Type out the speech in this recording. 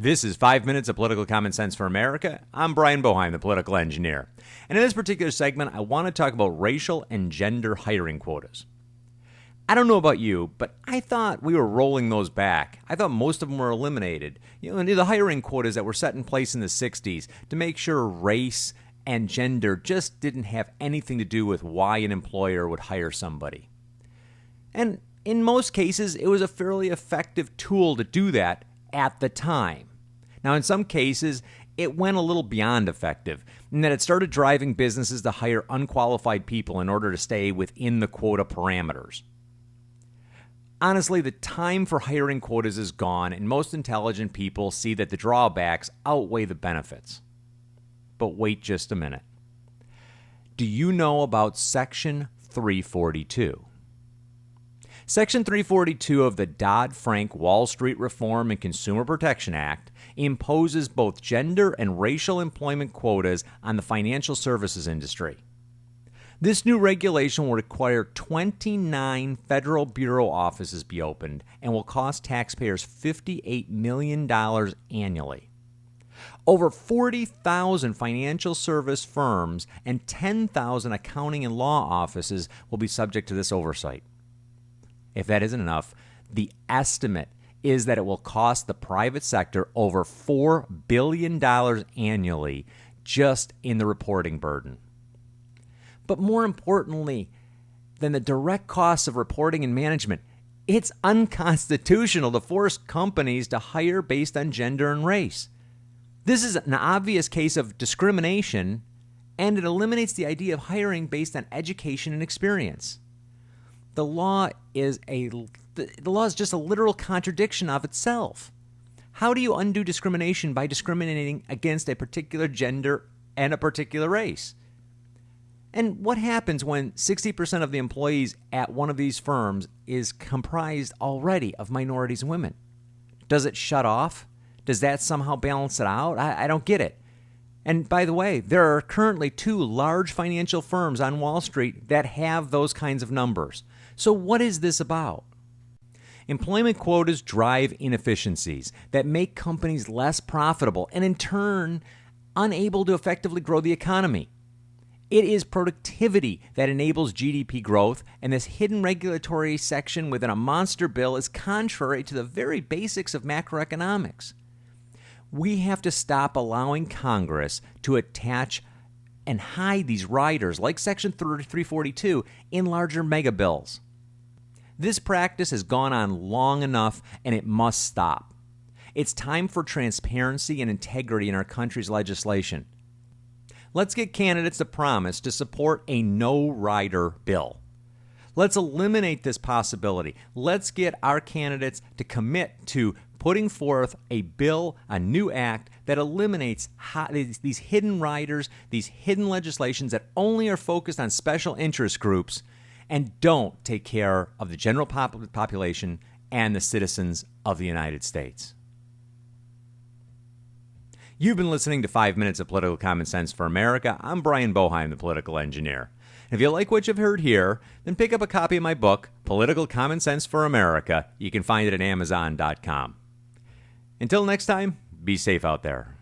This is 5 Minutes of Political Common Sense for America. I'm Brian Boeheim, the political engineer. And in this particular segment, I want to talk about racial and gender hiring quotas. I don't know about you, but I thought we were rolling those back. I thought most of them were eliminated. The hiring quotas that were set in place in the 60s to make sure race and gender just didn't have anything to do with why an employer would hire somebody. And in most cases, it was a fairly effective tool to do that at the time. Now, in some cases, it went a little beyond effective in that it started driving businesses to hire unqualified people in order to stay within the quota parameters. Honestly, the time for hiring quotas is gone, and most intelligent people see that the drawbacks outweigh the benefits. But wait just a minute. Do you know about Section 342? Section 342 of the Dodd and Frank Wall Street Reform and Consumer Protection Act imposes both gender and racial employment quotas on the financial services industry. This new regulation will require 29 Federal Bureau offices be opened and will cost taxpayers $58 million annually. Over 40,000 financial service firms and 10,000 accounting and law offices will be subject to this oversight. If that isn't enough, the estimate is that it will cost the private sector over $4 billion annually just in the reporting burden. But more importantly than the direct costs of reporting and management, it's unconstitutional to force companies to hire based on gender and race. This is an obvious case of discrimination, and it eliminates the idea of hiring based on education and experience. The law is just a literal contradiction of itself. How do you undo discrimination by discriminating against a particular gender and a particular race? And what happens when 60% of the employees at one of these firms is comprised already of minorities and women? Does it shut off? Does that somehow balance it out? I don't get it. And by the way, there are currently 2 large financial firms on Wall Street that have those kinds of numbers. So what is this about? Employment quotas drive inefficiencies that make companies less profitable and in turn unable to effectively grow the economy. It is productivity that enables GDP growth, and this hidden regulatory section within a monster bill is contrary to the very basics of macroeconomics. We have to stop allowing Congress to attach and hide these riders like Section 342 in larger mega bills. This practice has gone on long enough, and it must stop. It's time for transparency and integrity in our country's legislation. Let's get candidates to promise to support a no-rider bill. Let's eliminate this possibility. Let's get our candidates to commit to putting forth a bill, a new act that eliminates these hidden riders, these hidden legislations that only are focused on special interest groups and don't take care of the general population and the citizens of the United States. You've been listening to 5 Minutes of Political Common Sense for America. I'm Brian Boeheim, the political engineer. If you like what you've heard here, then pick up a copy of my book, Political Common Sense for America. You can find it at Amazon.com. Until next time, be safe out there.